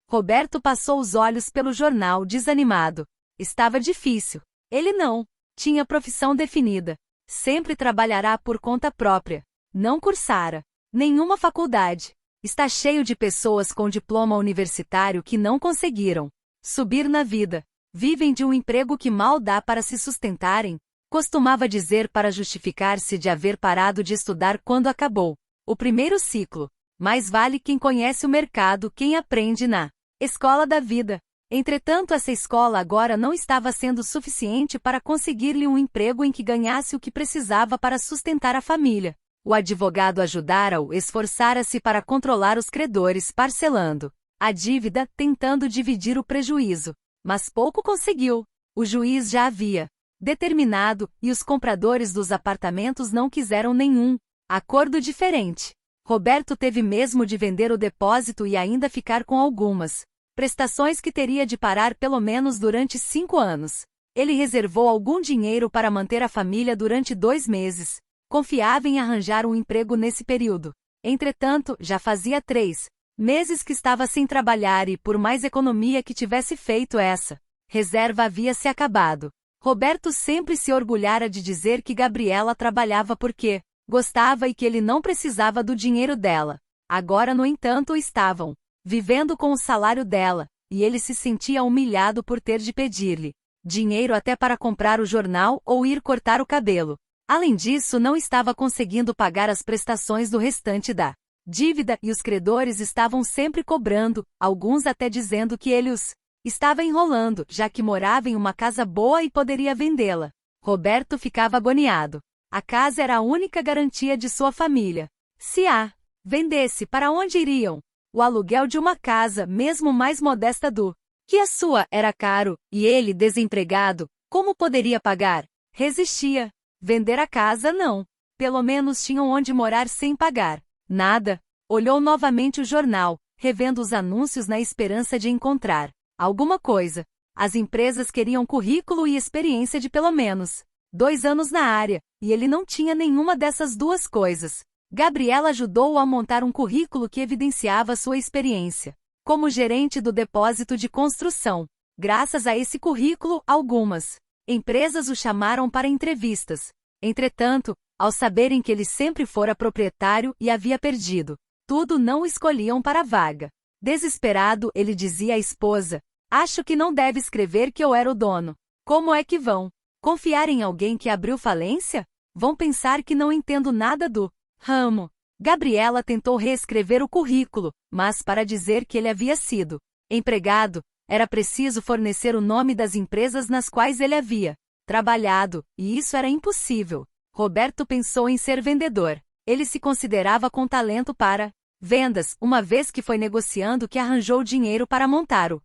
Roberto passou os olhos pelo jornal desanimado. Estava difícil. Ele não tinha profissão definida. Sempre trabalhará por conta própria. Não cursara nenhuma faculdade. Está cheio de pessoas com diploma universitário que não conseguiram subir na vida. Vivem de um emprego que mal dá para se sustentarem. Costumava dizer para justificar-se de haver parado de estudar quando acabou o primeiro ciclo. Mais vale quem conhece o mercado, quem aprende na escola da vida. Entretanto, essa escola agora não estava sendo suficiente para conseguir-lhe um emprego em que ganhasse o que precisava para sustentar a família. O advogado ajudara-o, esforçara-se para controlar os credores, parcelando a dívida, tentando dividir o prejuízo. Mas pouco conseguiu. O juiz já havia determinado, e os compradores dos apartamentos não quiseram nenhum acordo diferente. Roberto teve mesmo de vender o depósito e ainda ficar com algumas prestações que teria de parar pelo menos durante 5 anos. Ele reservou algum dinheiro para manter a família durante 2 meses. Confiava em arranjar um emprego nesse período. Entretanto, já fazia 3 meses que estava sem trabalhar e, por mais economia que tivesse feito, essa reserva havia se acabado. Roberto sempre se orgulhara de dizer que Gabriela trabalhava porque gostava e que ele não precisava do dinheiro dela. Agora, no entanto, estavam vivendo com o salário dela, e ele se sentia humilhado por ter de pedir-lhe dinheiro até para comprar o jornal ou ir cortar o cabelo. Além disso, não estava conseguindo pagar as prestações do restante da dívida e os credores estavam sempre cobrando, alguns até dizendo que ele os estava enrolando, já que morava em uma casa boa e poderia vendê-la. Roberto ficava agoniado. A casa era a única garantia de sua família. Se a vendesse, para onde iriam? O aluguel de uma casa, mesmo mais modesta do que a sua, era caro, e ele, desempregado, como poderia pagar? Resistia. Vender a casa, não. Pelo menos tinham onde morar sem pagar. Nada. Olhou novamente o jornal, revendo os anúncios na esperança de encontrar alguma coisa. As empresas queriam currículo e experiência de pelo menos 2 anos na área, e ele não tinha nenhuma dessas duas coisas. Gabriela ajudou-o a montar um currículo que evidenciava sua experiência como gerente do depósito de construção. Graças a esse currículo, algumas empresas o chamaram para entrevistas. Entretanto, ao saberem que ele sempre fora proprietário e havia perdido tudo, não o escolhiam para a vaga. Desesperado, ele dizia à esposa: "Acho que não deve escrever que eu era o dono. Como é que vão confiar em alguém que abriu falência? Vão pensar que não entendo nada do ramo." Gabriela tentou reescrever o currículo, mas para dizer que ele havia sido empregado, era preciso fornecer o nome das empresas nas quais ele havia trabalhado, e isso era impossível. Roberto pensou em ser vendedor. Ele se considerava com talento para vendas, uma vez que foi negociando que arranjou dinheiro para montar o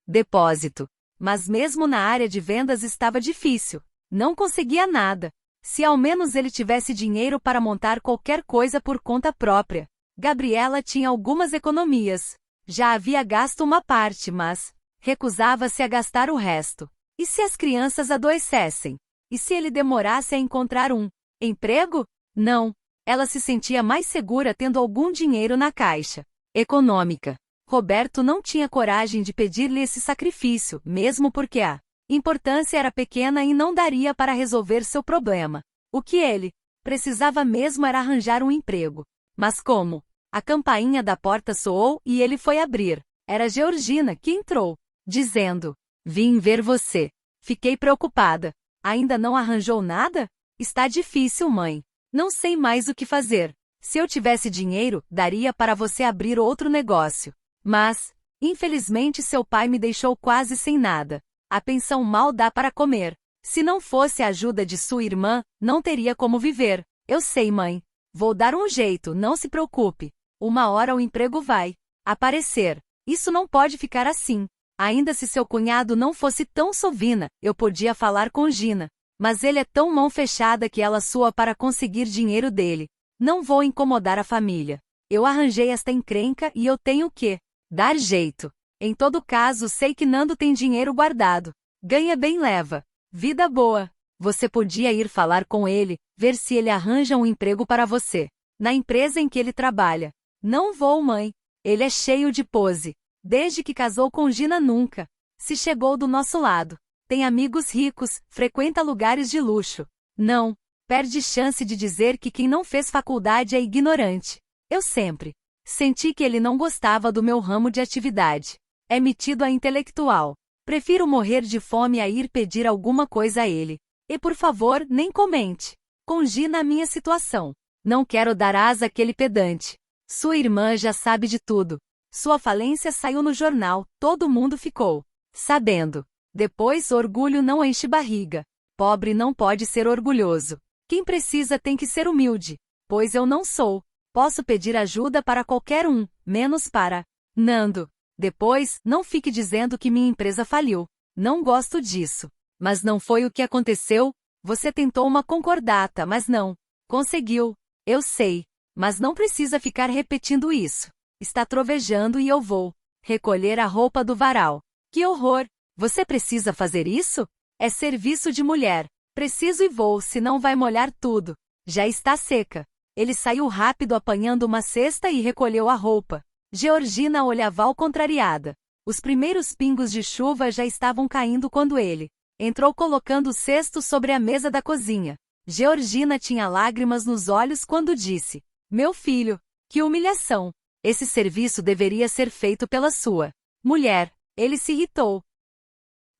depósito. Mas mesmo na área de vendas estava difícil. Não conseguia nada. Se ao menos ele tivesse dinheiro para montar qualquer coisa por conta própria. Gabriela tinha algumas economias. Já havia gasto uma parte, mas recusava-se a gastar o resto. E se as crianças adoecessem? E se ele demorasse a encontrar um emprego? Não. Ela se sentia mais segura tendo algum dinheiro na caixa econômica. Roberto não tinha coragem de pedir-lhe esse sacrifício, mesmo porque a importância era pequena e não daria para resolver seu problema. O que ele precisava mesmo era arranjar um emprego. Mas como? A campainha da porta soou e ele foi abrir. Era Georgina que entrou, dizendo: "Vim ver você." Fiquei preocupada. "Ainda não arranjou nada?" "Está difícil, mãe. Não sei mais o que fazer. Se eu tivesse dinheiro, daria para você abrir outro negócio. Mas, infelizmente, seu pai me deixou quase sem nada. A pensão mal dá para comer. Se não fosse a ajuda de sua irmã, não teria como viver." "Eu sei, mãe. Vou dar um jeito, não se preocupe. Uma hora o emprego vai aparecer. Isso não pode ficar assim. Ainda se seu cunhado não fosse tão sovina, eu podia falar com Gina. Mas ele é tão mão fechada que ela sua para conseguir dinheiro dele. Não vou incomodar a família. Eu arranjei esta encrenca e eu tenho que dar jeito. Em todo caso, sei que Nando tem dinheiro guardado. Ganha bem, leva. Vida boa. Você podia ir falar com ele, ver se ele arranja um emprego para você. Na empresa em que ele trabalha." "Não vou, mãe. Ele é cheio de pose." Desde que casou com Gina nunca se chegou do nosso lado. Tem amigos ricos, frequenta lugares de luxo. Não perde chance de dizer que quem não fez faculdade é ignorante. Eu sempre senti que ele não gostava do meu ramo de atividade. É metido a intelectual. Prefiro morrer de fome a ir pedir alguma coisa a ele. E por favor, nem comente com Gina a minha situação. Não quero dar asa àquele pedante. Sua irmã já sabe de tudo. Sua falência saiu no jornal, todo mundo ficou sabendo. Depois, orgulho não enche barriga. Pobre não pode ser orgulhoso. Quem precisa tem que ser humilde. Pois eu não sou. Posso pedir ajuda para qualquer um, menos para Nando. Depois, não fique dizendo que minha empresa faliu. Não gosto disso. Mas não foi o que aconteceu. Você tentou uma concordata, mas não conseguiu. Eu sei. Mas não precisa ficar repetindo isso. Está trovejando e eu vou recolher a roupa do varal. Que horror! Você precisa fazer isso? É serviço de mulher. Preciso e vou, senão vai molhar tudo. Já está seca. Ele saiu rápido apanhando uma cesta e recolheu a roupa. Georgina olhava contrariada. Os primeiros pingos de chuva já estavam caindo quando ele entrou colocando o cesto sobre a mesa da cozinha. Georgina tinha lágrimas nos olhos quando disse: Meu filho, que humilhação! Esse serviço deveria ser feito pela sua mulher. Ele se irritou.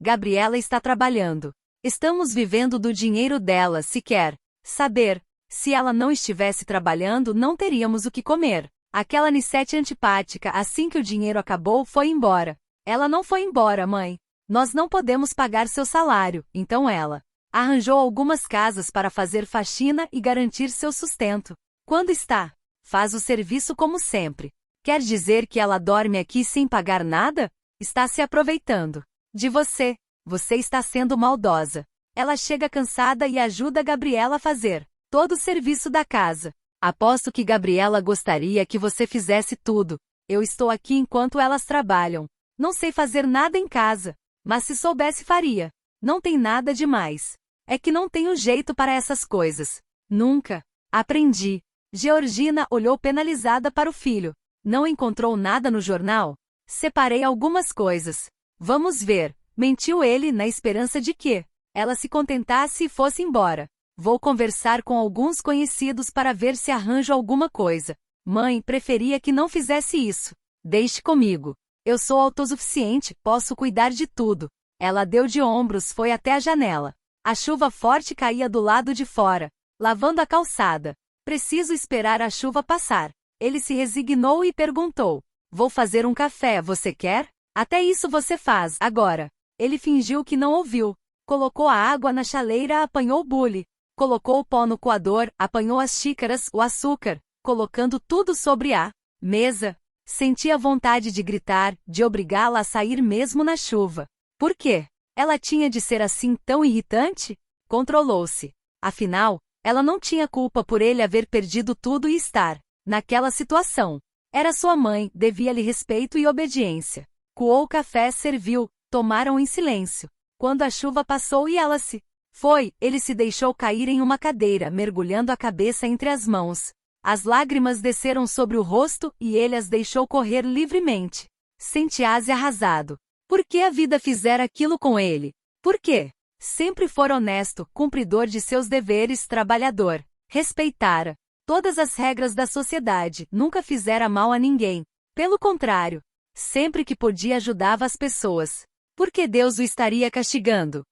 Gabriela está trabalhando. Estamos vivendo do dinheiro dela, se quer saber. Se ela não estivesse trabalhando, não teríamos o que comer. Aquela Nicete antipática, assim que o dinheiro acabou, foi embora. Ela não foi embora, mãe. Nós não podemos pagar seu salário, então ela arranjou algumas casas para fazer faxina e garantir seu sustento. Quando está? Faz o serviço como sempre. Quer dizer que ela dorme aqui sem pagar nada? Está se aproveitando de você. Você está sendo maldosa. Ela chega cansada e ajuda Gabriela a fazer todo o serviço da casa. Aposto que Gabriela gostaria que você fizesse tudo. Eu estou aqui enquanto elas trabalham. Não sei fazer nada em casa, mas se soubesse faria. Não tem nada demais. É que não tenho jeito para essas coisas. Nunca aprendi. Georgina olhou penalizada para o filho. Não encontrou nada no jornal? Separei algumas coisas. Vamos ver. Mentiu ele na esperança de que ela se contentasse e fosse embora. Vou conversar com alguns conhecidos para ver se arranjo alguma coisa. Mãe, preferia que não fizesse isso. Deixe comigo. Eu sou autossuficiente, posso cuidar de tudo. Ela deu de ombros, foi até a janela. A chuva forte caía do lado de fora, lavando a calçada. Preciso esperar a chuva passar. Ele se resignou e perguntou: Vou fazer um café, você quer? Até isso você faz, agora. Ele fingiu que não ouviu. Colocou a água na chaleira, apanhou o bule. Colocou o pó no coador, apanhou as xícaras, o açúcar, colocando tudo sobre a mesa. Sentia vontade de gritar, de obrigá-la a sair mesmo na chuva. Por quê? Ela tinha de ser assim tão irritante? Controlou-se. Afinal, ela não tinha culpa por ele haver perdido tudo e estar naquela situação. Era sua mãe, devia-lhe respeito e obediência. Coou o café, serviu, tomaram em silêncio. Quando a chuva passou e ela se foi, ele se deixou cair em uma cadeira, mergulhando a cabeça entre as mãos. As lágrimas desceram sobre o rosto e ele as deixou correr livremente. Sentia-se arrasado. Por que a vida fizera aquilo com ele? Por quê? Sempre for honesto, cumpridor de seus deveres, trabalhador. Respeitara todas as regras da sociedade, nunca fizera mal a ninguém. Pelo contrário, sempre que podia ajudava as pessoas. Por que Deus o estaria castigando?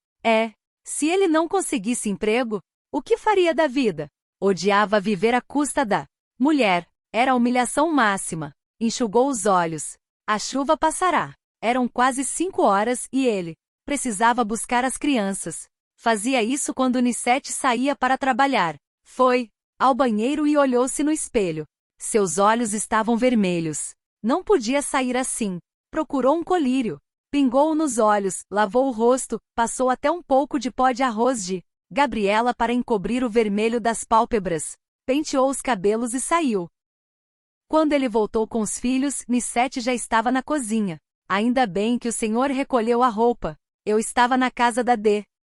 Se ele não conseguisse emprego, o que faria da vida? Odiava viver à custa da mulher. Era a humilhação máxima. Enxugou os olhos. A chuva passará. Eram quase 5 horas e ele precisava buscar as crianças. Fazia isso quando Nicete saía para trabalhar. Foi ao banheiro e olhou-se no espelho. Seus olhos estavam vermelhos. Não podia sair assim. Procurou um colírio. Pingou-o nos olhos, lavou o rosto, passou até um pouco de pó de arroz de Gabriela para encobrir o vermelho das pálpebras. Penteou os cabelos e saiu. Quando ele voltou com os filhos, Nicete já estava na cozinha. Ainda bem que o senhor recolheu a roupa. Eu estava na casa da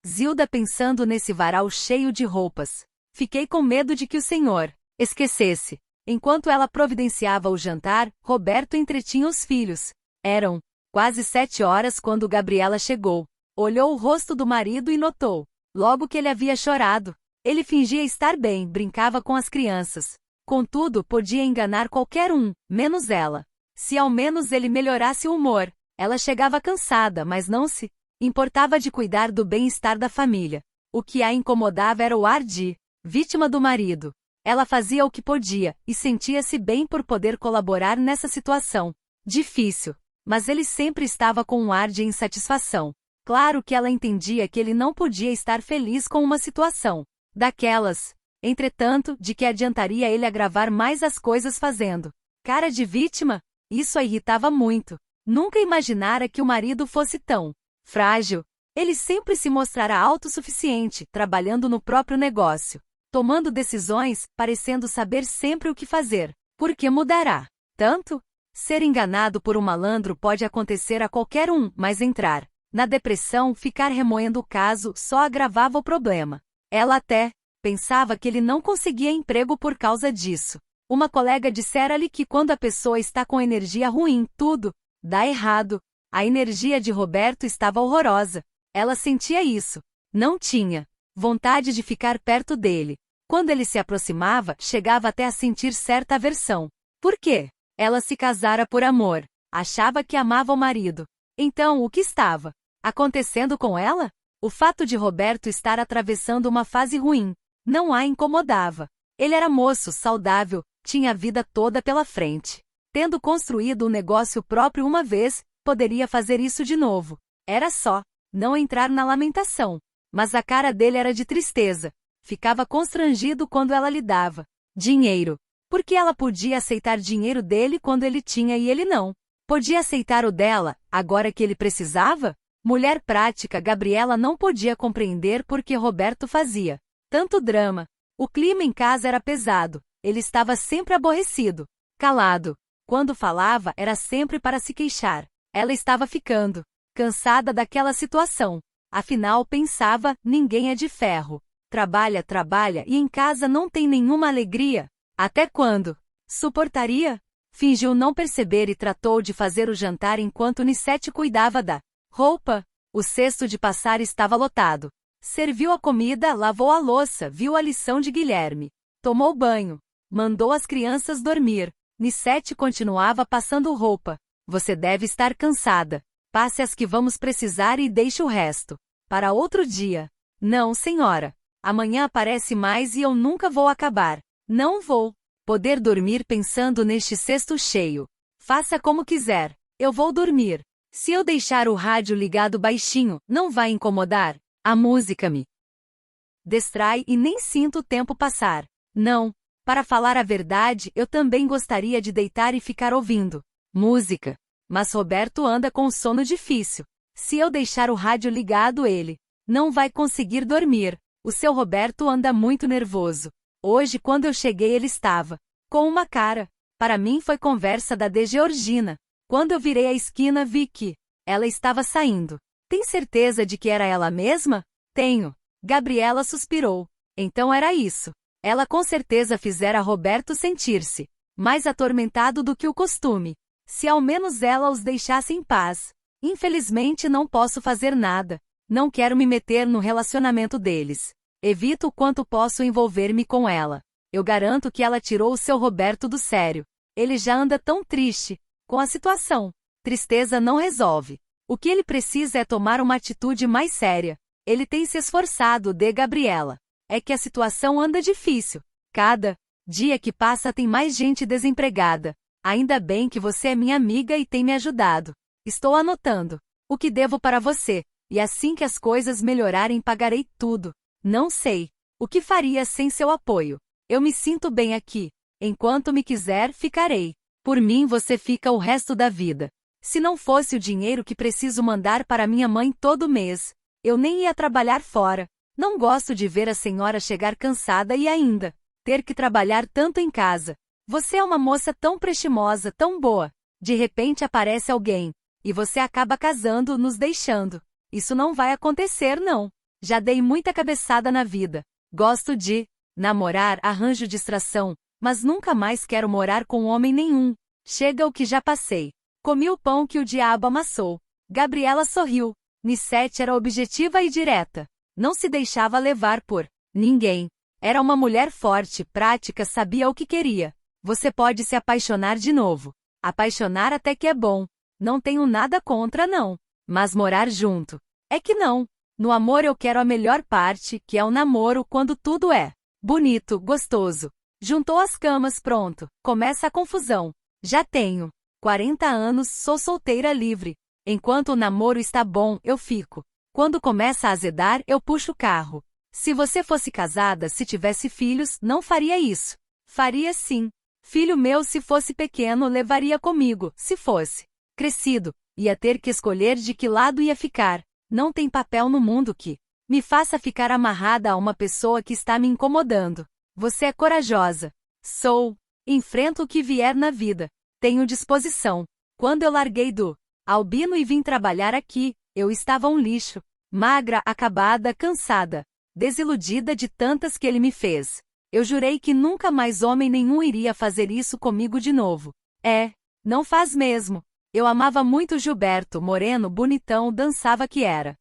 Zilda pensando nesse varal cheio de roupas. Fiquei com medo de que o senhor esquecesse. Enquanto ela providenciava o jantar, Roberto entretinha os filhos. Eram quase 7 horas quando Gabriela chegou. Olhou o rosto do marido e notou, logo que ele havia chorado. Ele fingia estar bem, brincava com as crianças. Contudo, podia enganar qualquer um, menos ela. Se ao menos ele melhorasse o humor, ela chegava cansada, mas não se importava de cuidar do bem-estar da família. O que a incomodava era o ar de vítima do marido. Ela fazia o que podia, e sentia-se bem por poder colaborar nessa situação difícil. Mas ele sempre estava com um ar de insatisfação. Claro que ela entendia que ele não podia estar feliz com uma situação daquelas. Entretanto, de que adiantaria ele agravar mais as coisas fazendo cara de vítima? Isso a irritava muito. Nunca imaginara que o marido fosse tão frágil. Ele sempre se mostrara autossuficiente, trabalhando no próprio negócio, tomando decisões, parecendo saber sempre o que fazer. Por que mudará tanto? Ser enganado por um malandro pode acontecer a qualquer um, mas entrar na depressão, ficar remoendo o caso, só agravava o problema. Ela até pensava que ele não conseguia emprego por causa disso. Uma colega dissera-lhe que quando a pessoa está com energia ruim, tudo dá errado. A energia de Roberto estava horrorosa. Ela sentia isso. Não tinha vontade de ficar perto dele. Quando ele se aproximava, chegava até a sentir certa aversão. Por quê? Ela se casara por amor. Achava que amava o marido. Então, o que estava acontecendo com ela? O fato de Roberto estar atravessando uma fase ruim não a incomodava. Ele era moço, saudável, tinha a vida toda pela frente. Tendo construído um negócio próprio uma vez, poderia fazer isso de novo. Era só não entrar na lamentação. Mas a cara dele era de tristeza. Ficava constrangido quando ela lhe dava dinheiro. Porque ela podia aceitar dinheiro dele quando ele tinha e ele não podia aceitar o dela, agora que ele precisava? Mulher prática, Gabriela não podia compreender por que Roberto fazia tanto drama. O clima em casa era pesado. Ele estava sempre aborrecido, calado. Quando falava, era sempre para se queixar. Ela estava ficando cansada daquela situação. Afinal, pensava, ninguém é de ferro. Trabalha, trabalha e em casa não tem nenhuma alegria. Até quando suportaria? Fingiu não perceber e tratou de fazer o jantar enquanto Nicete cuidava da roupa. O cesto de passar estava lotado. Serviu a comida, lavou a louça, viu a lição de Guilherme. Tomou banho. Mandou as crianças dormir. Nicete continuava passando roupa. Você deve estar cansada. Passe as que vamos precisar e deixe o resto para outro dia. Não, senhora. Amanhã aparece mais e eu nunca vou acabar. Não vou poder dormir pensando neste cesto cheio. Faça como quiser. Eu vou dormir. Se eu deixar o rádio ligado baixinho, não vai incomodar? A música me distrai e nem sinto o tempo passar. Não. Para falar a verdade, eu também gostaria de deitar e ficar ouvindo música. Mas Roberto anda com sono difícil. Se eu deixar o rádio ligado, ele não vai conseguir dormir. O seu Roberto anda muito nervoso. Hoje, quando eu cheguei, ele estava com uma cara. Para mim foi conversa da de Georgina. Quando eu virei a esquina, vi que ela estava saindo. Tem certeza de que era ela mesma? Tenho. Gabriela suspirou. Então era isso. Ela com certeza fizera Roberto sentir-se mais atormentado do que o costume. Se ao menos ela os deixasse em paz. Infelizmente não posso fazer nada. Não quero me meter no relacionamento deles. Evito o quanto posso envolver-me com ela. Eu garanto que ela tirou o seu Roberto do sério. Ele já anda tão triste com a situação. Tristeza não resolve. O que ele precisa é tomar uma atitude mais séria. Ele tem se esforçado, de Gabriela. É que a situação anda difícil. Cada dia que passa tem mais gente desempregada. Ainda bem que você é minha amiga e tem me ajudado. Estou anotando o que devo para você. E assim que as coisas melhorarem pagarei tudo. Não sei o que faria sem seu apoio. Eu me sinto bem aqui. Enquanto me quiser, ficarei. Por mim você fica o resto da vida. Se não fosse o dinheiro que preciso mandar para minha mãe todo mês, eu nem ia trabalhar fora. Não gosto de ver a senhora chegar cansada e ainda ter que trabalhar tanto em casa. Você é uma moça tão prestimosa, tão boa. De repente aparece alguém, e você acaba casando, nos deixando. Isso não vai acontecer, não. Já dei muita cabeçada na vida. Gosto de namorar, arranjo distração, mas nunca mais quero morar com homem nenhum. Chega o que já passei. Comi o pão que o diabo amassou. Gabriela sorriu. Nicete era objetiva e direta. Não se deixava levar por ninguém. Era uma mulher forte, prática, sabia o que queria. Você pode se apaixonar de novo. Apaixonar até que é bom. Não tenho nada contra não. Mas morar junto. É que não. No amor eu quero a melhor parte, que é o namoro quando tudo é bonito, gostoso. Juntou as camas, pronto. Começa a confusão. Já tenho 40 anos, sou solteira livre. Enquanto o namoro está bom, eu fico. Quando começa a azedar, eu puxo o carro. Se você fosse casada, se tivesse filhos, não faria isso. Faria sim. Filho meu, se fosse pequeno, levaria comigo. Se fosse crescido, ia ter que escolher de que lado ia ficar. Não tem papel no mundo que me faça ficar amarrada a uma pessoa que está me incomodando. Você é corajosa. Sou. Enfrento o que vier na vida. Tenho disposição. Quando eu larguei do Albino e vim trabalhar aqui, eu estava um lixo. Magra, acabada, cansada. Desiludida de tantas que ele me fez. Eu jurei que nunca mais homem nenhum iria fazer isso comigo de novo. Não faz mesmo. Eu amava muito Gilberto, moreno, bonitão, dançava que era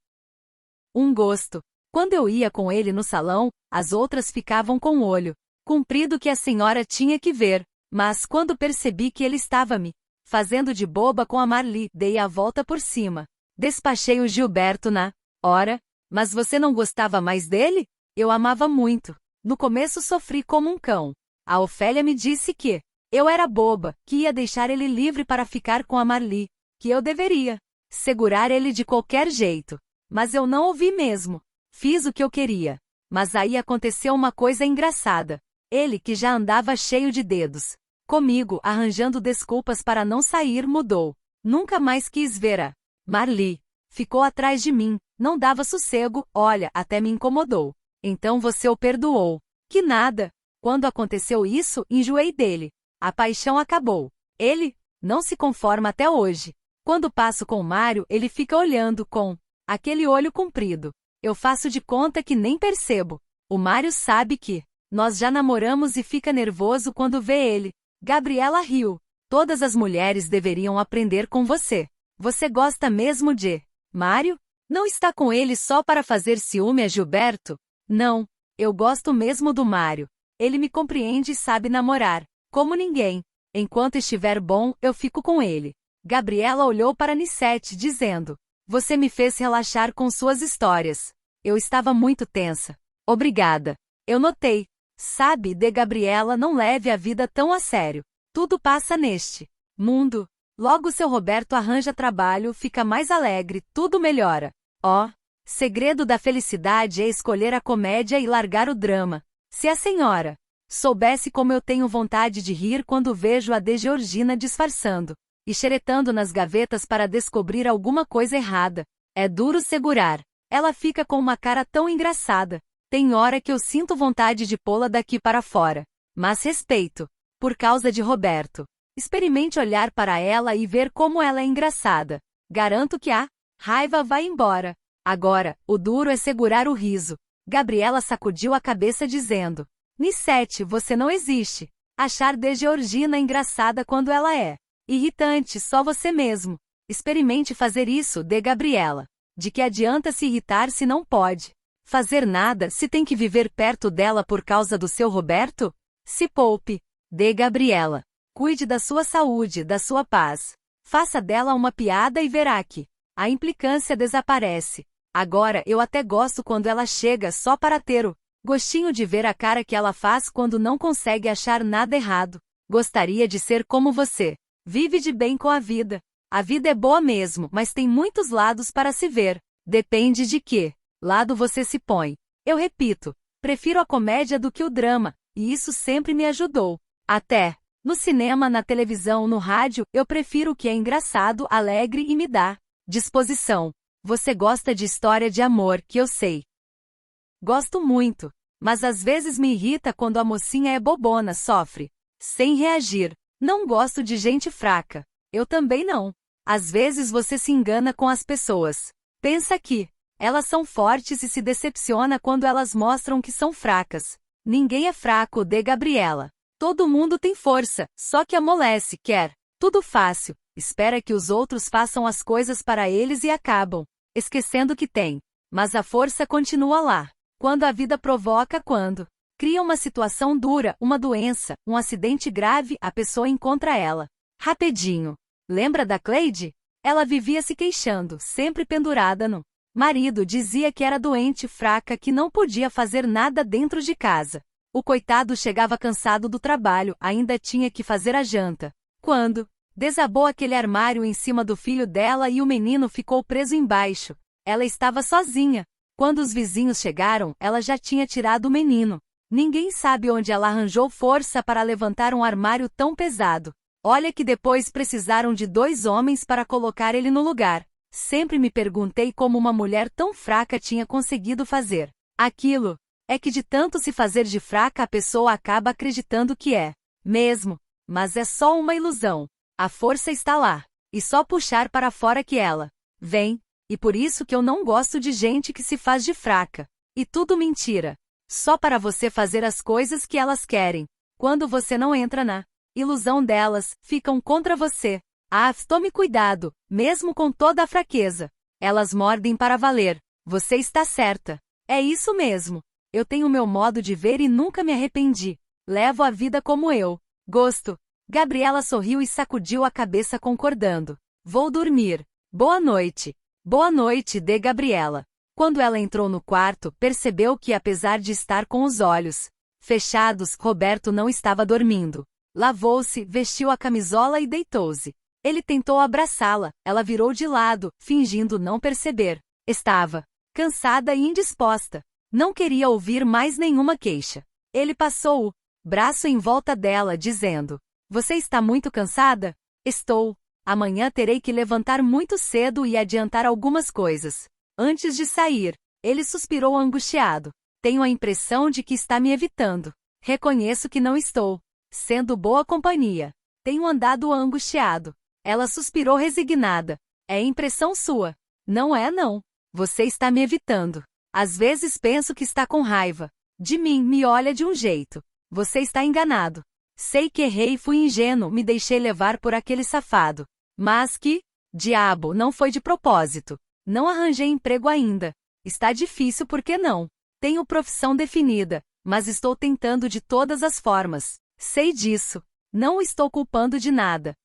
um gosto. Quando eu ia com ele no salão, as outras ficavam com o olho comprido que a senhora tinha que ver. Mas quando percebi que ele estava me fazendo de boba com a Marli, dei a volta por cima. Despachei o Gilberto na hora. Mas você não gostava mais dele? Eu amava muito. No começo sofri como um cão. A Ofélia me disse que eu era boba, que ia deixar ele livre para ficar com a Marli, que eu deveria segurar ele de qualquer jeito. Mas eu não ouvi mesmo. Fiz o que eu queria. Mas aí aconteceu uma coisa engraçada. Ele, que já andava cheio de dedos comigo, arranjando desculpas para não sair, mudou. Nunca mais quis ver a Marli. Ficou atrás de mim, não dava sossego, olha, até me incomodou. Então você o perdoou. Que nada. Quando aconteceu isso, enjoei dele. A paixão acabou. Ele não se conforma até hoje. Quando passo com o Mário, ele fica olhando com aquele olho comprido. Eu faço de conta que nem percebo. O Mário sabe que nós já namoramos e fica nervoso quando vê ele. Gabriela riu. Todas as mulheres deveriam aprender com você. Você gosta mesmo de Mário? Não está com ele só para fazer ciúme a Gilberto? Não. Eu gosto mesmo do Mário. Ele me compreende e sabe namorar. Como ninguém. Enquanto estiver bom, eu fico com ele. Gabriela olhou para Nicete, dizendo: Você me fez relaxar com suas histórias. Eu estava muito tensa. Obrigada. Eu notei. Sabe, de Gabriela, não leve a vida tão a sério. Tudo passa neste mundo. Logo seu Roberto arranja trabalho, fica mais alegre, tudo melhora. Segredo da felicidade é escolher a comédia e largar o drama. Se a senhora soubesse como eu tenho vontade de rir quando vejo a de Georgina disfarçando e xeretando nas gavetas para descobrir alguma coisa errada. É duro segurar. Ela fica com uma cara tão engraçada. Tem hora que eu sinto vontade de pô-la daqui para fora. Mas respeito. Por causa de Roberto. Experimente olhar para ela e ver como ela é engraçada. Garanto que a raiva vai embora. Agora, o duro é segurar o riso. Gabriela sacudiu a cabeça dizendo: Nicete, você não existe. Achar de Georgina engraçada quando ela é irritante, só você mesmo. Experimente fazer isso, de Gabriela. De que adianta se irritar se não pode fazer nada, se tem que viver perto dela por causa do seu Roberto? Se poupe. De Gabriela. Cuide da sua saúde, da sua paz. Faça dela uma piada e verá que a implicância desaparece. Agora eu até gosto quando ela chega só para ter o gostinho de ver a cara que ela faz quando não consegue achar nada errado. Gostaria de ser como você. Vive de bem com a vida. A vida é boa mesmo, mas tem muitos lados para se ver. Depende de que lado você se põe. Eu repito, prefiro a comédia do que o drama, e isso sempre me ajudou. Até no cinema, na televisão, no rádio, eu prefiro o que é engraçado, alegre e me dá disposição. Você gosta de história de amor, que eu sei. Gosto muito, mas às vezes me irrita quando a mocinha é bobona, sofre sem reagir. Não gosto de gente fraca. Eu também não. Às vezes você se engana com as pessoas. Pensa que elas são fortes e se decepciona quando elas mostram que são fracas. Ninguém é fraco, de Gabriela. Todo mundo tem força, só que amolece, quer tudo fácil. espera que os outros façam as coisas para eles e acabam esquecendo que tem. Mas a força continua lá. Quando a vida provoca, quando cria uma situação dura, uma doença, um acidente grave, a pessoa encontra ela. Rapidinho. Lembra da Cleide? Ela vivia se queixando, sempre pendurada no marido, dizia que era doente, fraca, que não podia fazer nada dentro de casa. O coitado chegava cansado do trabalho, ainda tinha que fazer a janta. Quando desabou aquele armário em cima do filho dela e o menino ficou preso embaixo. Ela estava sozinha. Quando os vizinhos chegaram, ela já tinha tirado o menino. Ninguém sabe onde ela arranjou força para levantar um armário tão pesado. Olha que depois precisaram de 2 homens para colocar ele no lugar. Sempre me perguntei como uma mulher tão fraca tinha conseguido fazer aquilo. É que de tanto se fazer de fraca a pessoa acaba acreditando que é mesmo. Mas é só uma ilusão. A força está lá. E só puxar para fora que ela vem. E por isso que eu não gosto de gente que se faz de fraca. E tudo mentira. Só para você fazer as coisas que elas querem. Quando você não entra na ilusão delas, ficam contra você. Ah, tome cuidado, mesmo com toda a fraqueza. Elas mordem para valer. Você está certa. É isso mesmo. Eu tenho meu modo de ver e nunca me arrependi. Levo a vida como eu gosto. Gabriela sorriu e sacudiu a cabeça concordando. Vou dormir. Boa noite. Boa noite, de Gabriela. Quando ela entrou no quarto, percebeu que apesar de estar com os olhos fechados, Roberto não estava dormindo. Lavou-se, vestiu a camisola e deitou-se. Ele tentou abraçá-la, ela virou de lado, fingindo não perceber. Estava cansada e indisposta. Não queria ouvir mais nenhuma queixa. Ele passou o braço em volta dela, dizendo: Você está muito cansada? Estou. Amanhã terei que levantar muito cedo e adiantar algumas coisas. Antes de sair, ele suspirou angustiado. Tenho a impressão de que está me evitando. Reconheço que não estou sendo boa companhia. Tenho andado angustiado. Ela suspirou resignada. É impressão sua. Não é não. Você está me evitando. Às vezes penso que está com raiva. De mim, me olha de um jeito. Você está enganado. Sei que errei e fui ingênuo, me deixei levar por aquele safado. Mas que diabo, não foi de propósito. Não arranjei emprego ainda. Está difícil, por que não? Tenho profissão definida, mas estou tentando de todas as formas. Sei disso. Não o estou culpando de nada.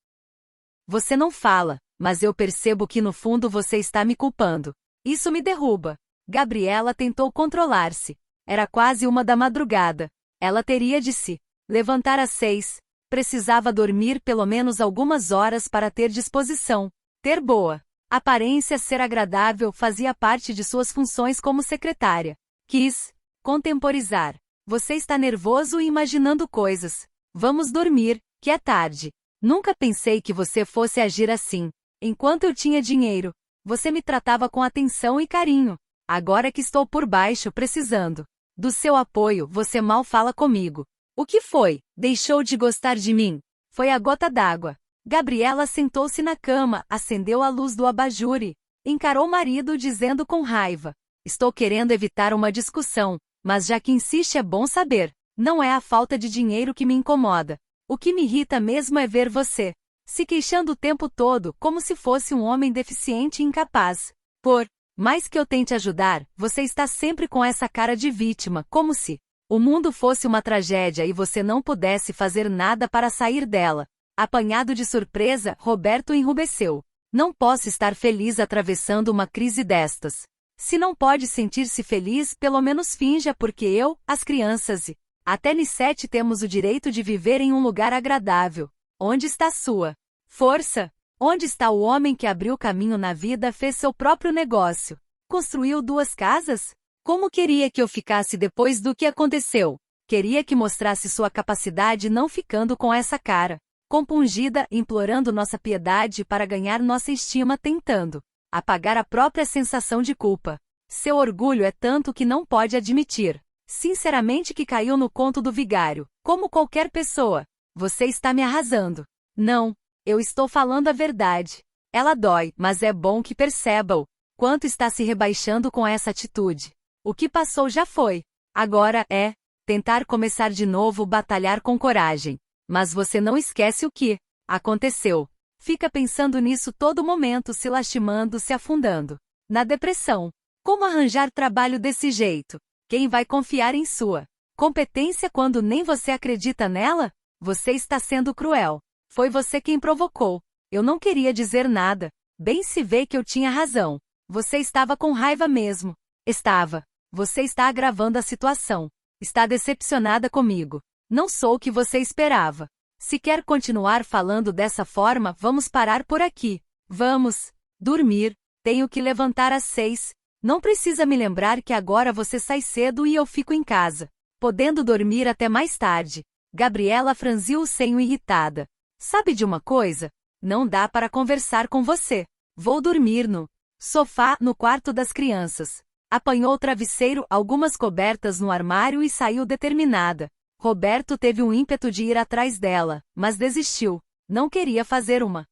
Você não fala, mas eu percebo que no fundo você está me culpando. Isso me derruba. Gabriela tentou controlar-se. Era quase 1 da madrugada. Ela teria de se levantar às 6. Precisava dormir pelo menos algumas horas para ter disposição. Ter boa aparência, ser agradável, fazia parte de suas funções como secretária. Quis contemporizar. Você está nervoso e imaginando coisas. Vamos dormir, que é tarde. Nunca pensei que você fosse agir assim. Enquanto eu tinha dinheiro, você me tratava com atenção e carinho. Agora que estou por baixo precisando do seu apoio, você mal fala comigo. O que foi? Deixou de gostar de mim? Foi a gota d'água. Gabriela sentou-se na cama, acendeu a luz do abajur e encarou o marido dizendo com raiva: Estou querendo evitar uma discussão, mas já que insiste é bom saber. Não é a falta de dinheiro que me incomoda. O que me irrita mesmo é ver você se queixando o tempo todo, como se fosse um homem deficiente e incapaz. Por mais que eu tente ajudar, você está sempre com essa cara de vítima, como se o mundo fosse uma tragédia e você não pudesse fazer nada para sair dela. Apanhado de surpresa, Roberto enrubesceu. Não posso estar feliz atravessando uma crise destas. Se não pode sentir-se feliz, pelo menos finja, porque eu, as crianças e até Nissete temos o direito de viver em um lugar agradável. Onde está sua força? Onde está o homem que abriu caminho na vida, fez seu próprio negócio? Construiu 2 casas? Como queria que eu ficasse depois do que aconteceu? Queria que mostrasse sua capacidade não ficando com essa cara compungida, implorando nossa piedade para ganhar nossa estima, tentando apagar a própria sensação de culpa. Seu orgulho é tanto que não pode admitir. Sinceramente que caiu no conto do vigário. Como qualquer pessoa. Você está me arrasando. Não, eu estou falando a verdade. Ela dói, mas é bom que perceba o quanto está se rebaixando com essa atitude. O que passou já foi. Agora é tentar começar de novo, batalhar com coragem. Mas você não esquece o que aconteceu. Fica pensando nisso todo momento, se lastimando, se afundando na depressão. Como arranjar trabalho desse jeito? Quem vai confiar em sua competência quando nem você acredita nela? Você está sendo cruel. Foi você quem provocou. Eu não queria dizer nada. Bem se vê que eu tinha razão. Você estava com raiva mesmo. Estava. Você está agravando a situação. Está decepcionada comigo. Não sou o que você esperava. Se quer continuar falando dessa forma, vamos parar por aqui. Vamos dormir. Tenho que levantar às 6. Não precisa me lembrar que agora você sai cedo e eu fico em casa, podendo dormir até mais tarde. Gabriela franziu o senho irritada. Sabe de uma coisa? Não dá para conversar com você. Vou dormir no sofá, no quarto das crianças. Apanhou o travesseiro, algumas cobertas no armário e saiu determinada. Roberto teve um ímpeto de ir atrás dela, mas desistiu. Não queria fazer uma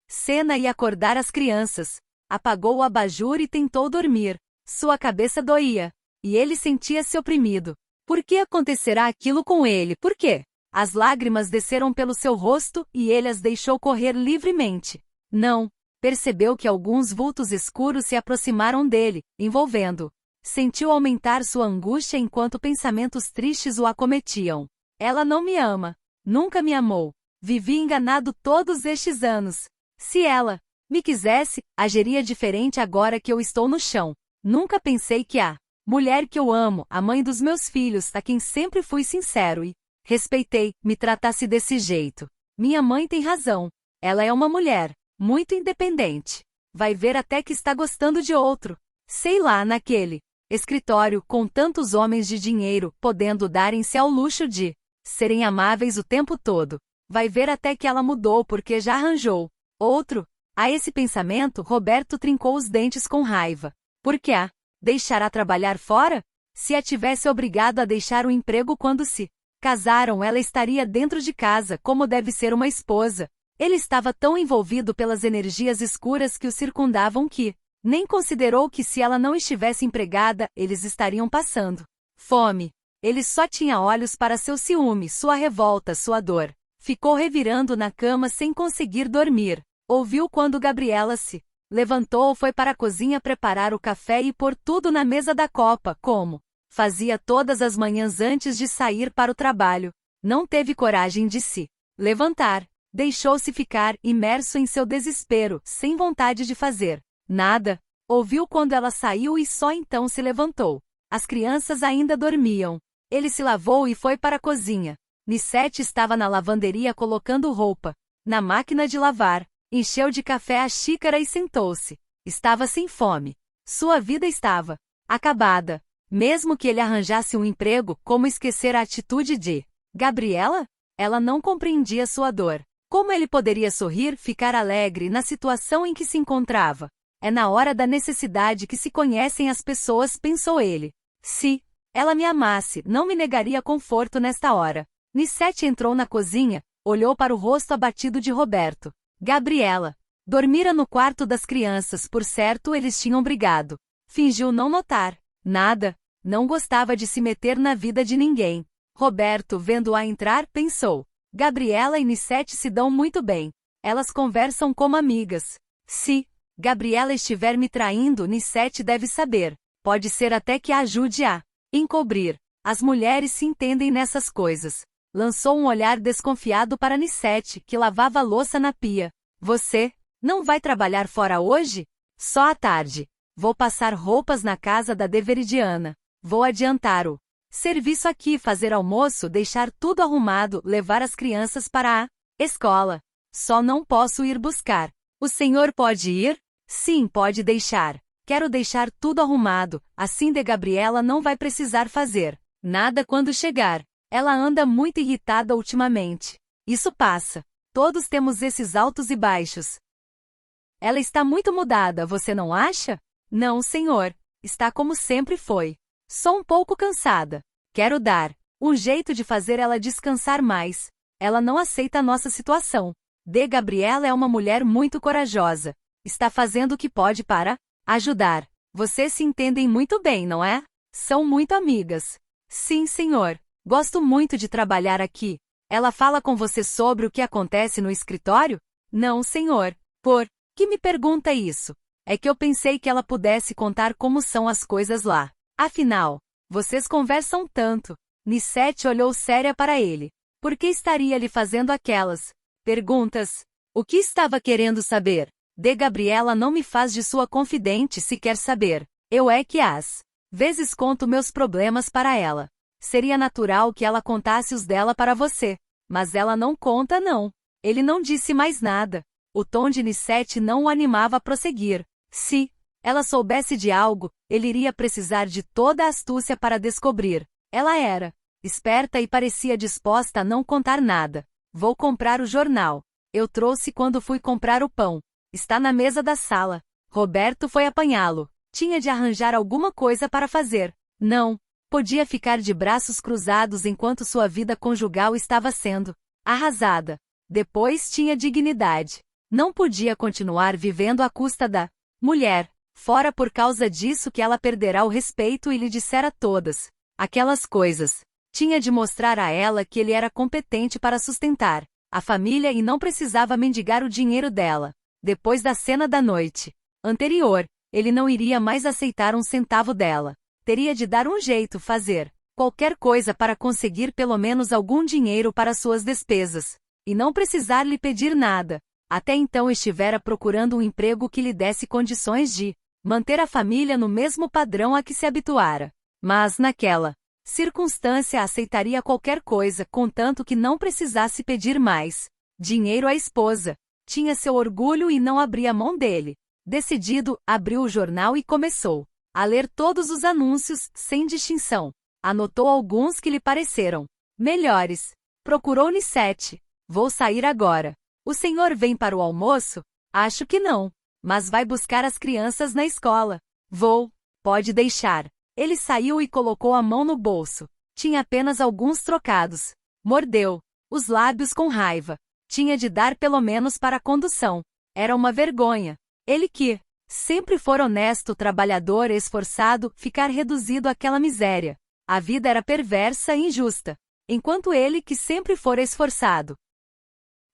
cena e acordar as crianças. Apagou o abajur e tentou dormir. Sua cabeça doía. E ele sentia-se oprimido. Por que acontecerá aquilo com ele? Por quê? As lágrimas desceram pelo seu rosto e ele as deixou correr livremente. Não. Percebeu que alguns vultos escuros se aproximaram dele, envolvendo. Sentiu aumentar sua angústia enquanto pensamentos tristes o acometiam. Ela não me ama. Nunca me amou. Vivi enganado todos estes anos. Se ela me quisesse, agiria diferente agora que eu estou no chão. Nunca pensei que a mulher que eu amo, a mãe dos meus filhos, a quem sempre fui sincero e respeitei, me tratasse desse jeito. Minha mãe tem razão. Ela é uma mulher muito independente. Vai ver até que está gostando de outro. Sei lá, naquele escritório, com tantos homens de dinheiro, podendo darem-se ao luxo de serem amáveis o tempo todo. Vai ver até que ela mudou porque já arranjou outro. A esse pensamento, Roberto trincou os dentes com raiva. Por que a deixará trabalhar fora? Se a tivesse obrigado a deixar o emprego quando se casaram, ela estaria dentro de casa, como deve ser uma esposa. Ele estava tão envolvido pelas energias escuras que o circundavam que nem considerou que se ela não estivesse empregada, eles estariam passando fome. Ele só tinha olhos para seu ciúme, sua revolta, sua dor. Ficou revirando na cama sem conseguir dormir. Ouviu quando Gabriela se levantou, foi para a cozinha preparar o café e pôr tudo na mesa da copa, como fazia todas as manhãs antes de sair para o trabalho. Não teve coragem de se levantar. Deixou-se ficar imerso em seu desespero, sem vontade de fazer nada. Ouviu quando ela saiu e só então se levantou. As crianças ainda dormiam. Ele se lavou e foi para a cozinha. Nicete estava na lavanderia colocando roupa na máquina de lavar. Encheu de café a xícara e sentou-se. Estava sem fome. Sua vida estava acabada. Mesmo que ele arranjasse um emprego, como esquecer a atitude de Gabriela? Ela não compreendia sua dor. Como ele poderia sorrir, ficar alegre na situação em que se encontrava? É na hora da necessidade que se conhecem as pessoas, pensou ele. Se ela me amasse, não me negaria conforto nesta hora. Nicete entrou na cozinha, olhou para o rosto abatido de Roberto. Gabriela dormira no quarto das crianças, por certo eles tinham brigado. Fingiu não notar nada, não gostava de se meter na vida de ninguém. Roberto, vendo-a entrar, pensou: Gabriela e Nicete se dão muito bem. Elas conversam como amigas. Se Gabriela estiver me traindo, Nicete deve saber. Pode ser até que a ajude a encobrir. As mulheres se entendem nessas coisas. Lançou um olhar desconfiado para Nicete, que lavava a louça na pia. Você não vai trabalhar fora hoje? Só à tarde. Vou passar roupas na casa da Deveridiana. Vou adiantar o serviço aqui, fazer almoço, deixar tudo arrumado, levar as crianças para a escola. Só não posso ir buscar. O senhor pode ir? Sim, pode deixar. Quero deixar tudo arrumado, assim de Gabriela não vai precisar fazer nada quando chegar. Ela anda muito irritada ultimamente. Isso passa. Todos temos esses altos e baixos. Ela está muito mudada, você não acha? Não, senhor. Está como sempre foi. Só um pouco cansada. Quero dar um jeito de fazer ela descansar mais. Ela não aceita a nossa situação. Gabriela é uma mulher muito corajosa. Está fazendo o que pode para ajudar. Vocês se entendem muito bem, não é? São muito amigas. Sim, senhor. Gosto muito de trabalhar aqui. Ela fala com você sobre o que acontece no escritório? Não, senhor. Por que me pergunta isso? É que eu pensei que ela pudesse contar como são as coisas lá. Afinal, vocês conversam tanto. Nicete olhou séria para ele. Por que estaria lhe fazendo aquelas perguntas? O que estava querendo saber? De Gabriela não me faz de sua confidente se quer saber. Eu é que às vezes conto meus problemas para ela. Seria natural que ela contasse os dela para você. Mas ela não conta não. Ele não disse mais nada. O tom de Nicete não o animava a prosseguir. Se ela soubesse de algo, ele iria precisar de toda a astúcia para descobrir. Ela era esperta e parecia disposta a não contar nada. Vou comprar o jornal. Eu trouxe quando fui comprar o pão. Está na mesa da sala. Roberto foi apanhá-lo. Tinha de arranjar alguma coisa para fazer. Não podia ficar de braços cruzados enquanto sua vida conjugal estava sendo arrasada. Depois tinha dignidade. Não podia continuar vivendo à custa da mulher. Fora por causa disso que ela perderá o respeito e lhe dissera todas aquelas coisas. Tinha de mostrar a ela que ele era competente para sustentar a família e não precisava mendigar o dinheiro dela. Depois da cena da noite anterior, ele não iria mais aceitar um centavo dela. Teria de dar um jeito, fazer qualquer coisa para conseguir pelo menos algum dinheiro para suas despesas. E não precisar lhe pedir nada. Até então estivera procurando um emprego que lhe desse condições de manter a família no mesmo padrão a que se habituara. Mas, naquela circunstância, aceitaria qualquer coisa, contanto que não precisasse pedir mais dinheiro à esposa. Tinha seu orgulho e não abria mão dele. Decidido, abriu o jornal e começou a ler todos os anúncios, sem distinção. Anotou alguns que lhe pareceram melhores. Procurou Nicete. Vou sair agora. O senhor vem para o almoço? Acho que não. Mas vai buscar as crianças na escola. Vou. Pode deixar. Ele saiu e colocou a mão no bolso. Tinha apenas alguns trocados. Mordeu os lábios com raiva. Tinha de dar pelo menos para a condução. Era uma vergonha. Ele que sempre for honesto, trabalhador, esforçado, ficar reduzido àquela miséria. A vida era perversa e injusta. Enquanto ele que sempre fora esforçado,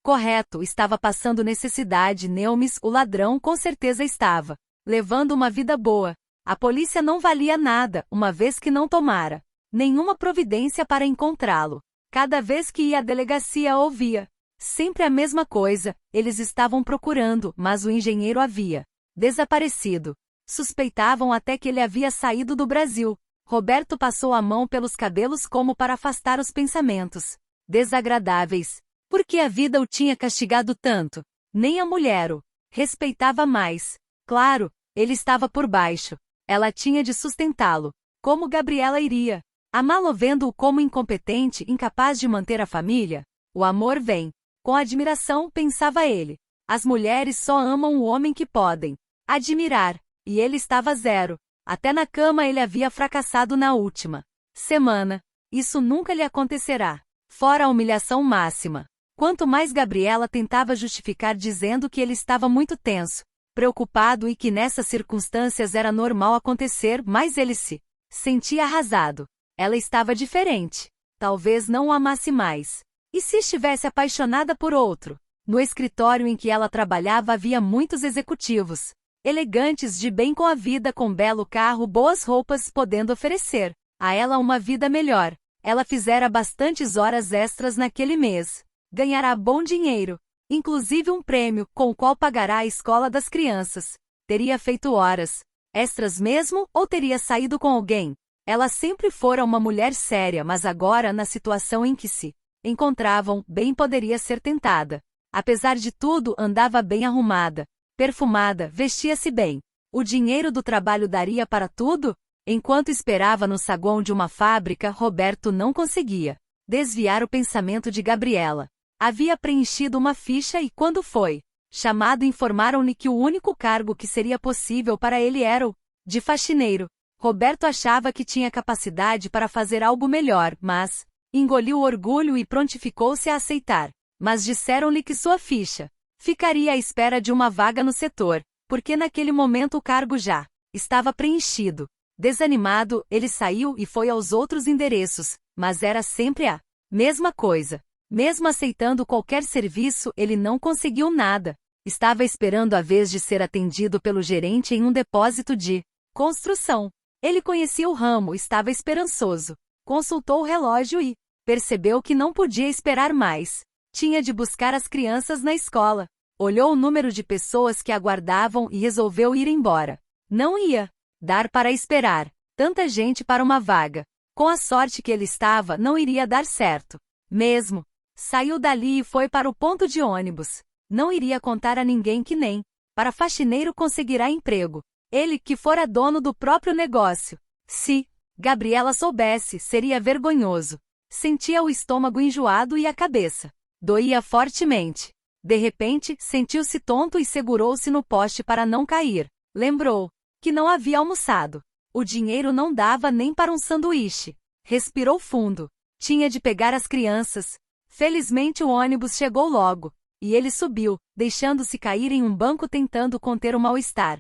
correto, estava passando necessidade, Neumes, o ladrão, com certeza estava levando uma vida boa. A polícia não valia nada, uma vez que não tomara nenhuma providência para encontrá-lo. Cada vez que ia à delegacia ouvia sempre a mesma coisa. Eles estavam procurando, mas o engenheiro havia desaparecido. Suspeitavam até que ele havia saído do Brasil. Roberto passou a mão pelos cabelos como para afastar os pensamentos desagradáveis. Por que a vida o tinha castigado tanto? Nem a mulher o respeitava mais. Claro, ele estava por baixo. Ela tinha de sustentá-lo. Como Gabriela iria amá-lo vendo-o como incompetente, incapaz de manter a família? O amor vem com admiração, pensava ele. As mulheres só amam o homem que podem admirar. E ele estava zero. Até na cama ele havia fracassado na última semana. Isso nunca lhe acontecerá. Fora a humilhação máxima. Quanto mais Gabriela tentava justificar dizendo que ele estava muito tenso, preocupado e que nessas circunstâncias era normal acontecer, mais ele se sentia arrasado. Ela estava diferente. Talvez não o amasse mais. E se estivesse apaixonada por outro? No escritório em que ela trabalhava havia muitos executivos elegantes, de bem com a vida, com belo carro, boas roupas, podendo oferecer a ela uma vida melhor. Ela fizera bastantes horas extras naquele mês. Ganhará bom dinheiro, inclusive um prêmio, com o qual pagará a escola das crianças. Teria feito horas extras mesmo, ou teria saído com alguém? Ela sempre fora uma mulher séria, mas agora, na situação em que se encontravam, bem poderia ser tentada. Apesar de tudo, andava bem arrumada, perfumada, vestia-se bem. O dinheiro do trabalho daria para tudo? Enquanto esperava no saguão de uma fábrica, Roberto não conseguia desviar o pensamento de Gabriela. Havia preenchido uma ficha e, quando foi chamado, informaram-lhe que o único cargo que seria possível para ele era o de faxineiro. Roberto achava que tinha capacidade para fazer algo melhor, mas engoliu o orgulho e prontificou-se a aceitar. Mas disseram-lhe que sua ficha ficaria à espera de uma vaga no setor, porque naquele momento o cargo já estava preenchido. Desanimado, ele saiu e foi aos outros endereços, mas era sempre a mesma coisa. Mesmo aceitando qualquer serviço, ele não conseguiu nada. Estava esperando a vez de ser atendido pelo gerente em um depósito de construção. Ele conhecia o ramo, estava esperançoso. Consultou o relógio e percebeu que não podia esperar mais. Tinha de buscar as crianças na escola. Olhou o número de pessoas que aguardavam e resolveu ir embora. Não ia dar para esperar tanta gente para uma vaga. Com a sorte que ele estava, não iria dar certo. Mesmo. Saiu dali e foi para o ponto de ônibus. Não iria contar a ninguém que nem para faxineiro conseguirá emprego. Ele que fora dono do próprio negócio. Se Gabriela soubesse, seria vergonhoso. Sentia o estômago enjoado e a cabeça doía fortemente. De repente, sentiu-se tonto e segurou-se no poste para não cair. Lembrou que não havia almoçado. O dinheiro não dava nem para um sanduíche. Respirou fundo. Tinha de pegar as crianças. Felizmente o ônibus chegou logo. E ele subiu, deixando-se cair em um banco tentando conter o mal-estar.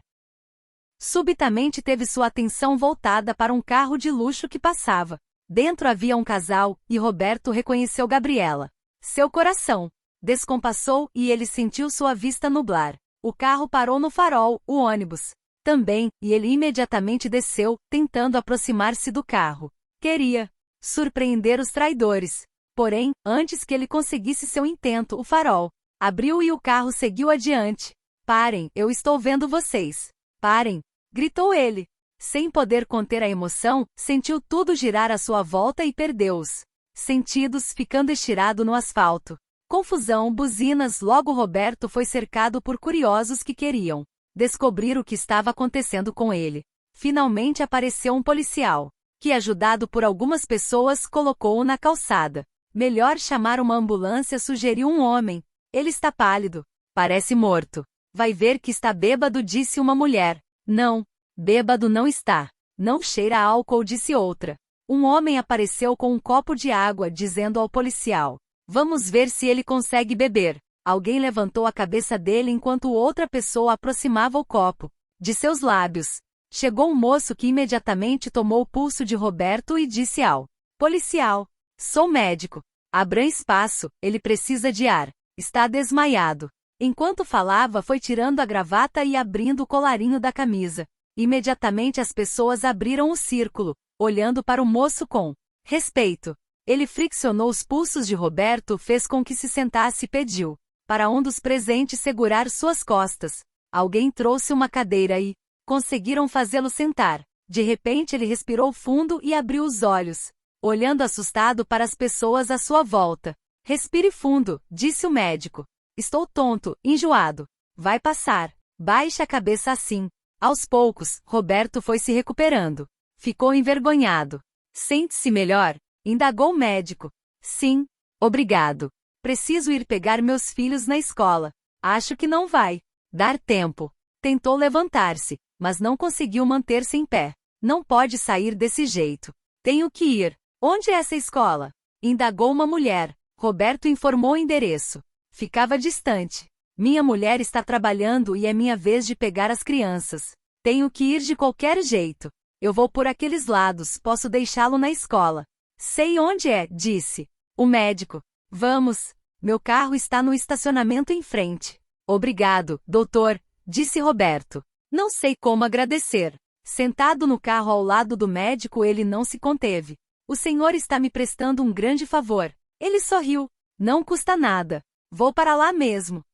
Subitamente teve sua atenção voltada para um carro de luxo que passava. Dentro havia um casal, e Roberto reconheceu Gabriela. Seu coração descompassou e ele sentiu sua vista nublar. O carro parou no farol, o ônibus também, e ele imediatamente desceu, tentando aproximar-se do carro. Queria surpreender os traidores. Porém, antes que ele conseguisse seu intento, o farol abriu e o carro seguiu adiante. Parem, eu estou vendo vocês. Parem! Gritou ele. Sem poder conter a emoção, sentiu tudo girar à sua volta e perdeu os sentidos, ficando estirado no asfalto. Confusão, buzinas, logo Roberto foi cercado por curiosos que queriam descobrir o que estava acontecendo com ele. Finalmente apareceu um policial, que, ajudado por algumas pessoas, colocou-o na calçada. Melhor chamar uma ambulância, sugeriu um homem. Ele está pálido. Parece morto. Vai ver que está bêbado, disse uma mulher. Não, bêbado não está. Não cheira a álcool, disse outra. Um homem apareceu com um copo de água, dizendo ao policial: vamos ver se ele consegue beber. Alguém levantou a cabeça dele enquanto outra pessoa aproximava o copo de seus lábios. Chegou um moço que imediatamente tomou o pulso de Roberto e disse ao policial: sou médico. Abra espaço, ele precisa de ar. Está desmaiado. Enquanto falava, foi tirando a gravata e abrindo o colarinho da camisa. Imediatamente as pessoas abriram o círculo, olhando para o moço com respeito. Ele friccionou os pulsos de Roberto, fez com que se sentasse e pediu para um dos presentes segurar suas costas. Alguém trouxe uma cadeira e conseguiram fazê-lo sentar. De repente ele respirou fundo e abriu os olhos, olhando assustado para as pessoas à sua volta. Respire fundo, disse o médico. Estou tonto, enjoado. Vai passar. Baixe a cabeça assim. Aos poucos, Roberto foi se recuperando. Ficou envergonhado. Sente-se melhor? Indagou o médico. Sim, obrigado. Preciso ir pegar meus filhos na escola. Acho que não vai dar tempo. Tentou levantar-se, mas não conseguiu manter-se em pé. Não pode sair desse jeito. Tenho que ir. Onde é essa escola? Indagou uma mulher. Roberto informou o endereço. Ficava distante. Minha mulher está trabalhando e é minha vez de pegar as crianças. Tenho que ir de qualquer jeito. Eu vou por aqueles lados, posso deixá-lo na escola. Sei onde é, disse o médico. Vamos. Meu carro está no estacionamento em frente. Obrigado, doutor, disse Roberto. Não sei como agradecer. Sentado no carro ao lado do médico, ele não se conteve. O senhor está me prestando um grande favor. Ele sorriu. Não custa nada. Vou para lá mesmo.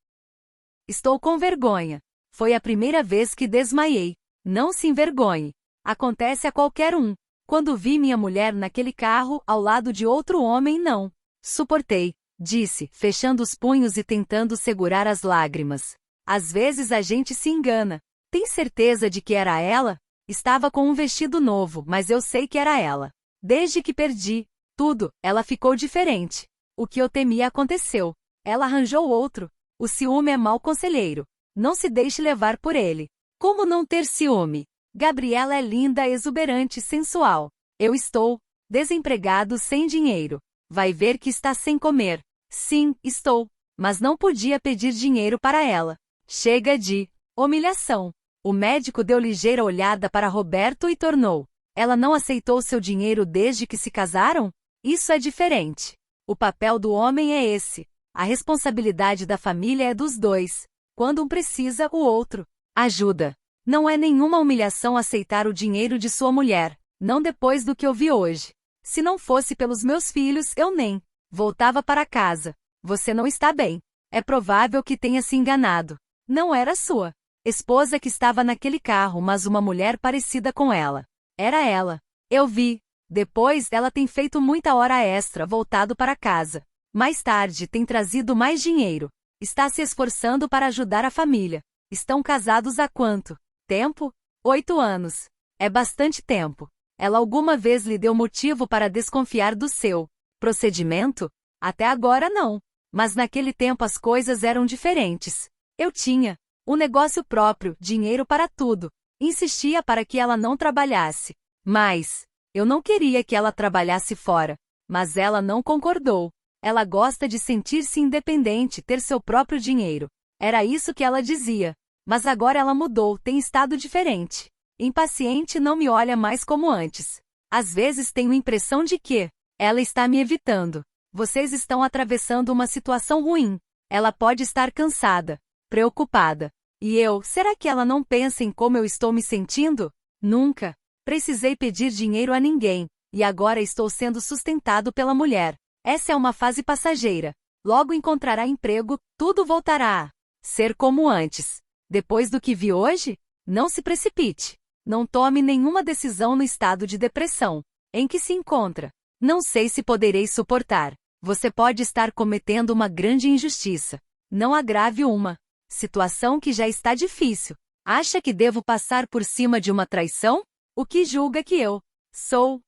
Estou com vergonha. Foi a primeira vez que desmaiei. Não se envergonhe. Acontece a qualquer um. Quando vi minha mulher naquele carro, ao lado de outro homem, não suportei, disse, fechando os punhos e tentando segurar as lágrimas. Às vezes a gente se engana. Tem certeza de que era ela? Estava com um vestido novo, mas eu sei que era ela. Desde que perdi tudo, ela ficou diferente. O que eu temia aconteceu. Ela arranjou outro. O ciúme é mau conselheiro. Não se deixe levar por ele. Como não ter ciúme? Gabriela é linda, exuberante, sensual. Eu estou desempregado, sem dinheiro. Vai ver que está sem comer. Sim, estou. Mas não podia pedir dinheiro para ela. Chega de humilhação. O médico deu ligeira olhada para Roberto e tornou. Ela não aceitou seu dinheiro desde que se casaram? Isso é diferente. O papel do homem é esse. A responsabilidade da família é dos dois. Quando um precisa, o outro ajuda. Não é nenhuma humilhação aceitar o dinheiro de sua mulher, não depois do que eu vi hoje. Se não fosse pelos meus filhos, eu nem voltava para casa. Você não está bem. É provável que tenha se enganado. Não era sua esposa que estava naquele carro, mas uma mulher parecida com ela. Era ela. Eu vi. Depois, ela tem feito muita hora extra voltado para casa. Mais tarde, tem trazido mais dinheiro. Está se esforçando para ajudar a família. Estão casados há quanto tempo? 8 anos. É bastante tempo. Ela alguma vez lhe deu motivo para desconfiar do seu procedimento? Até agora não. Mas naquele tempo as coisas eram diferentes. Eu tinha um negócio próprio, dinheiro para tudo. Insistia para que ela não trabalhasse. Mas eu não queria que ela trabalhasse fora. Mas ela não concordou. Ela gosta de sentir-se independente, ter seu próprio dinheiro. Era isso que ela dizia. Mas agora ela mudou, tem estado diferente. Impaciente, não me olha mais como antes. Às vezes tenho a impressão de que ela está me evitando. Vocês estão atravessando uma situação ruim. Ela pode estar cansada, preocupada. E será que ela não pensa em como eu estou me sentindo? Nunca precisei pedir dinheiro a ninguém, e agora estou sendo sustentado pela mulher. Essa é uma fase passageira. Logo encontrará emprego, tudo voltará a ser como antes. Depois do que vi hoje, não se precipite. Não tome nenhuma decisão no estado de depressão em que se encontra. Não sei se poderei suportar. Você pode estar cometendo uma grande injustiça. Não agrave uma situação que já está difícil. Acha que devo passar por cima de uma traição? O que julga que eu sou?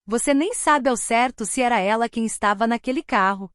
Você nem sabe ao certo se era ela quem estava naquele carro.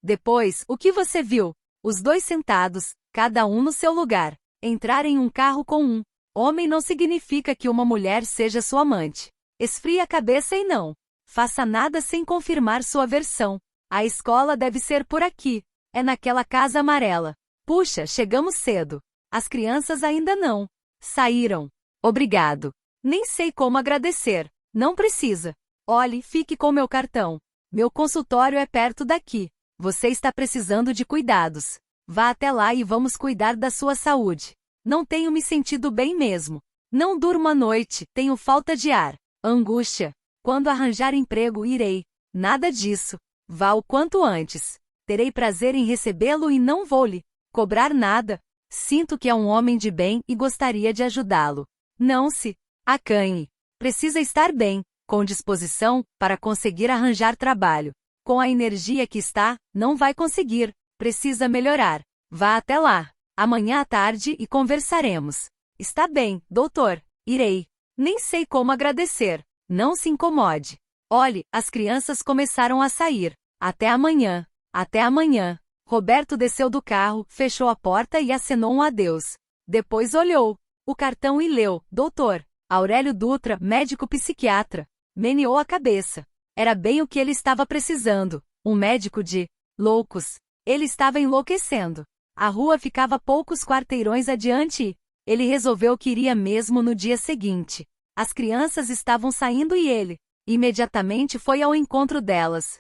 Depois, o que você viu? Os dois sentados, cada um no seu lugar. Entrar em um carro com um homem não significa que uma mulher seja sua amante. Esfrie a cabeça e não faça nada sem confirmar sua versão. A escola deve ser por aqui. É naquela casa amarela. Puxa, chegamos cedo. As crianças ainda não saíram. Obrigado. Nem sei como agradecer. Não precisa. Olhe, fique com meu cartão. Meu consultório é perto daqui. Você está precisando de cuidados. Vá até lá e vamos cuidar da sua saúde. Não tenho me sentido bem mesmo. Não durmo à noite, tenho falta de ar. Angústia. Quando arranjar emprego irei. Nada disso. Vá o quanto antes. Terei prazer em recebê-lo e não vou lhe cobrar nada. Sinto que é um homem de bem e gostaria de ajudá-lo. Não se acanhe. Precisa estar bem, com disposição, para conseguir arranjar trabalho. Com a energia que está, não vai conseguir. Precisa melhorar. Vá até lá. Amanhã à tarde e conversaremos. Está bem, doutor. Irei. Nem sei como agradecer. Não se incomode. Olhe, as crianças começaram a sair. Até amanhã. Até amanhã. Roberto desceu do carro, fechou a porta e acenou um adeus. Depois olhou o cartão e leu: Doutor Aurélio Dutra, médico psiquiatra. Meneou a cabeça. Era bem o que ele estava precisando. Um médico de loucos. Ele estava enlouquecendo. A rua ficava poucos quarteirões adiante e ele resolveu que iria mesmo no dia seguinte. As crianças estavam saindo e ele imediatamente foi ao encontro delas.